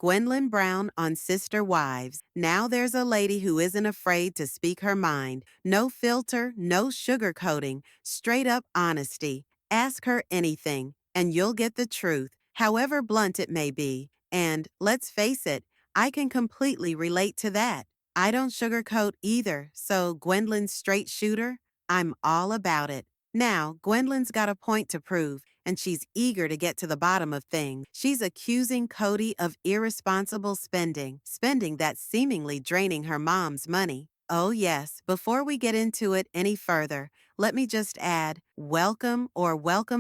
Gwendlyn Brown on Sister Wives. Now there's a lady who isn't afraid to speak her mind. No filter, no sugarcoating, straight up honesty. Ask her anything, and you'll get the truth, however blunt it may be. And let's face it, I can completely relate to that. I don't sugarcoat either, so Gwendlyn's straight shooter, I'm all about it. Now, Gwendlyn's got a point to prove, and she's eager to get to the bottom of things. She's accusing Kody of irresponsible spending that's seemingly draining her mom's money. Oh yes, before we get into it any further, let me just add, welcome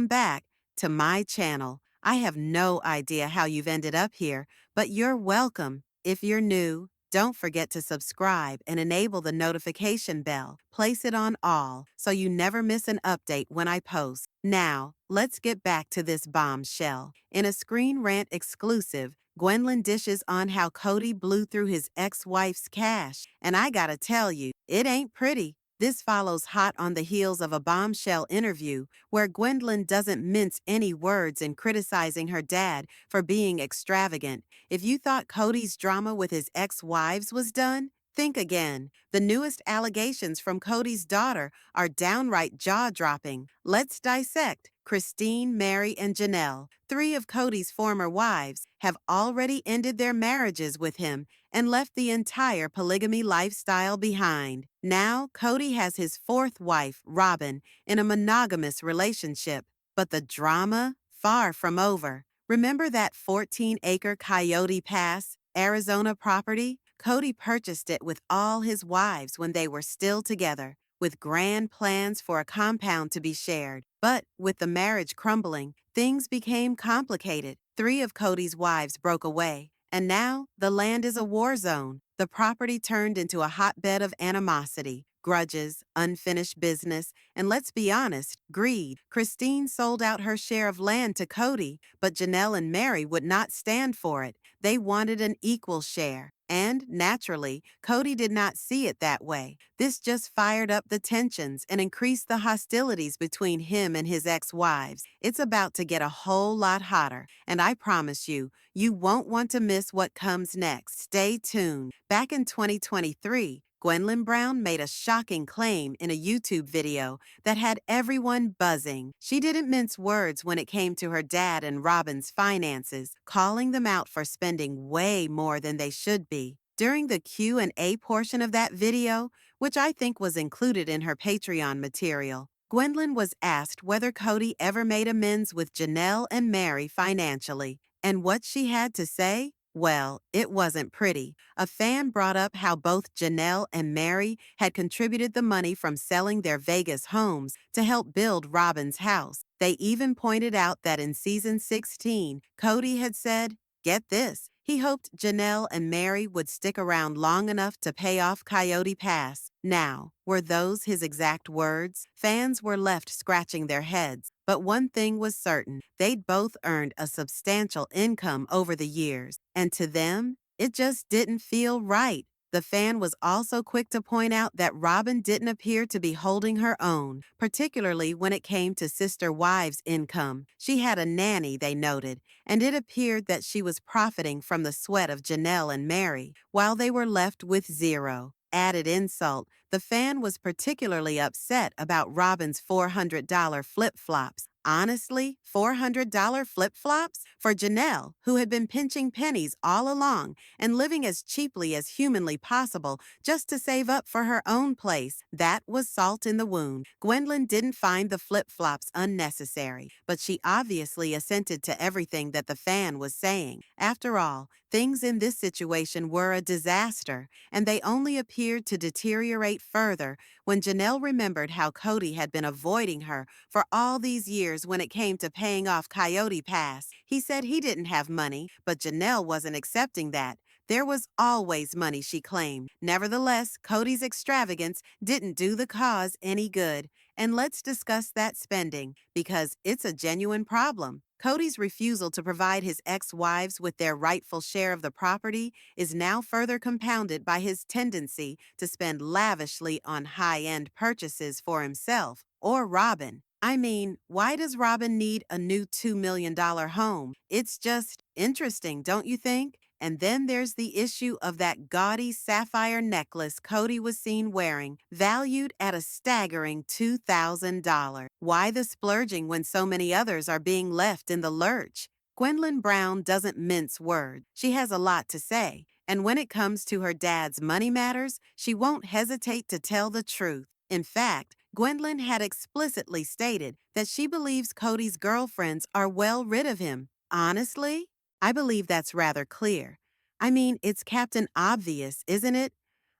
back to my channel. I have no idea how you've ended up here, but you're welcome. If you're new, don't forget to subscribe and enable the notification bell. Place it on all so you never miss an update when I post. Now, let's get back to this bombshell. In a Screen Rant exclusive, Gwendlyn dishes on how Kody blew through his ex-wife's cash. And I gotta tell you, it ain't pretty. This follows hot on the heels of a bombshell interview where Gwendlyn doesn't mince any words in criticizing her dad for being extravagant. If you thought Kody's drama with his ex-wives was done, think again. The newest allegations from Kody's daughter are downright jaw-dropping. Let's dissect. Christine, Mary, and Janelle, three of Kody's former wives, have already ended their marriages with him and left the entire polygamy lifestyle behind. Now, Kody has his fourth wife, Robyn, in a monogamous relationship. But the drama? Far from over. Remember that 14-acre Coyote Pass, Arizona property? Kody purchased it with all his wives when they were still together, with grand plans for a compound to be shared. But with the marriage crumbling, things became complicated. Three of Kody's wives broke away, and now the land is a war zone. The property turned into a hotbed of animosity, grudges, unfinished business, and let's be honest, greed. Christine sold out her share of land to Kody, but Janelle and Mary would not stand for it. They wanted an equal share. And, naturally, Kody did not see it that way. This just fired up the tensions and increased the hostilities between him and his ex-wives. It's about to get a whole lot hotter, and I promise you, you won't want to miss what comes next. Stay tuned. Back in 2023, Gwendlyn Brown made a shocking claim in a YouTube video that had everyone buzzing. She didn't mince words when it came to her dad and Robyn's finances, calling them out for spending way more than they should be. During the Q&A portion of that video, which I think was included in her Patreon material, Gwendlyn was asked whether Kody ever made amends with Janelle and Mary financially. And what she had to say? Well, it wasn't pretty. A fan brought up how both Janelle and Mary had contributed the money from selling their Vegas homes to help build Robyn's house. They even pointed out that in season 16, Kody had said, get this, he hoped Janelle and Mary would stick around long enough to pay off Coyote Pass. Now, were those his exact words? Fans were left scratching their heads. But one thing was certain, they'd both earned a substantial income over the years, and to them, it just didn't feel right. The fan was also quick to point out that Robyn didn't appear to be holding her own, particularly when it came to Sister Wives' income. She had a nanny, they noted, and it appeared that she was profiting from the sweat of Janelle and Mary, while they were left with zero. Added insult, the fan was particularly upset about Robyn's $400 flip-flops. Honestly, $400 flip-flops? For Janelle, who had been pinching pennies all along and living as cheaply as humanly possible just to save up for her own place, that was salt in the wound. Gwendlyn didn't find the flip-flops unnecessary, but she obviously assented to everything that the fan was saying. After all, things in this situation were a disaster, and they only appeared to deteriorate further when Janelle remembered how Kody had been avoiding her for all these years when it came to paying off Coyote Pass. He said he didn't have money, but Janelle wasn't accepting that. There was always money, she claimed. Nevertheless, Kody's extravagance didn't do the cause any good. And let's discuss that spending, because it's a genuine problem. Kody's refusal to provide his ex-wives with their rightful share of the property is now further compounded by his tendency to spend lavishly on high-end purchases for himself or Robyn. I mean, why does Robyn need a new $2 million home? It's just interesting, don't you think? And then there's the issue of that gaudy sapphire necklace Kody was seen wearing, valued at a staggering $2,000. Why the splurging when so many others are being left in the lurch? Gwendlyn Brown doesn't mince words. She has a lot to say. And when it comes to her dad's money matters, she won't hesitate to tell the truth. In fact, Gwendlyn had explicitly stated that she believes Kody's girlfriends are well rid of him. Honestly, I believe that's rather clear. I mean, it's Captain Obvious, isn't it?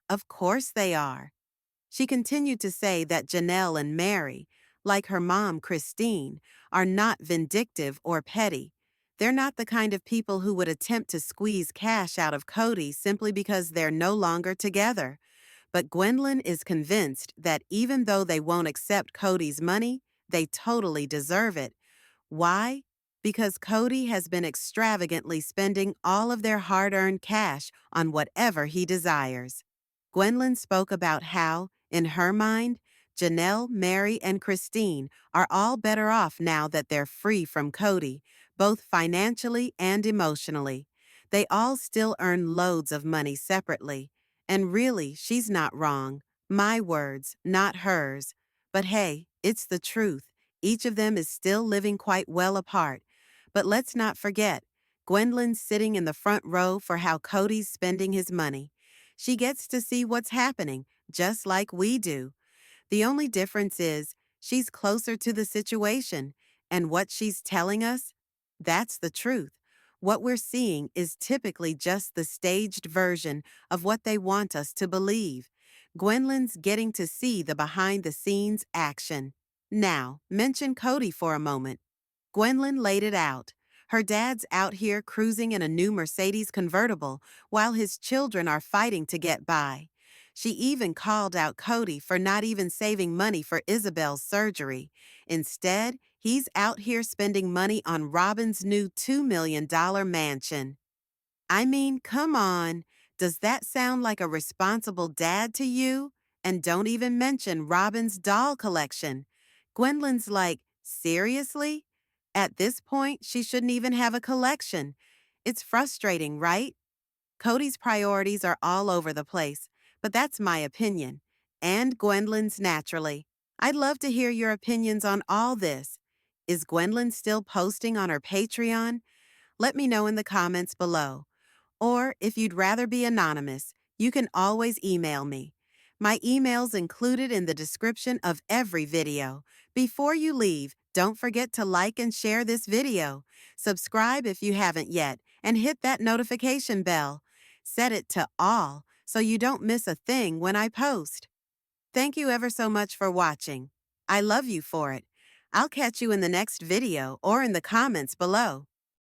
Of course they are. She continued to say that Janelle and Mary, like her mom Christine, are not vindictive or petty. They're not the kind of people who would attempt to squeeze cash out of Kody simply because they're no longer together. But Gwendlyn is convinced that even though they won't accept Kody's money, they totally deserve it. Why? Because Kody has been extravagantly spending all of their hard-earned cash on whatever he desires. Gwendlyn spoke about how, in her mind, Janelle, Mary, and Christine are all better off now that they're free from Kody, both financially and emotionally. They all still earn loads of money separately. And really, she's not wrong. My words, not hers. But hey, it's the truth. Each of them is still living quite well apart. But let's not forget, Gwendlyn's sitting in the front row for how Kody's spending his money. She gets to see what's happening, just like we do. The only difference is she's closer to the situation, and what she's telling us, that's the truth. What we're seeing is typically just the staged version of what they want us to believe. Gwendlyn's getting to see the behind-the-scenes action. Now, mention Kody for a moment. Gwendlyn laid it out. Her dad's out here cruising in a new Mercedes convertible while his children are fighting to get by. She even called out Kody for not even saving money for Isabel's surgery. Instead, he's out here spending money on Robin's new $2 million mansion. I mean, come on. Does that sound like a responsible dad to you? And don't even mention Robin's doll collection. Gwendlyn's like, seriously? At this point, she shouldn't even have a collection. It's frustrating, right? Kody's priorities are all over the place, but that's my opinion. And Gwendlyn's naturally. I'd love to hear your opinions on all this. Is Gwendlyn still posting on her Patreon? Let me know in the comments below. Or if you'd rather be anonymous, you can always email me. My email's included in the description of every video. Before you leave, don't forget to like and share this video. Subscribe if you haven't yet, and hit that notification bell. Set it to all so you don't miss a thing when I post. Thank you ever so much for watching. I love you for it. I'll catch you in the next video or in the comments below.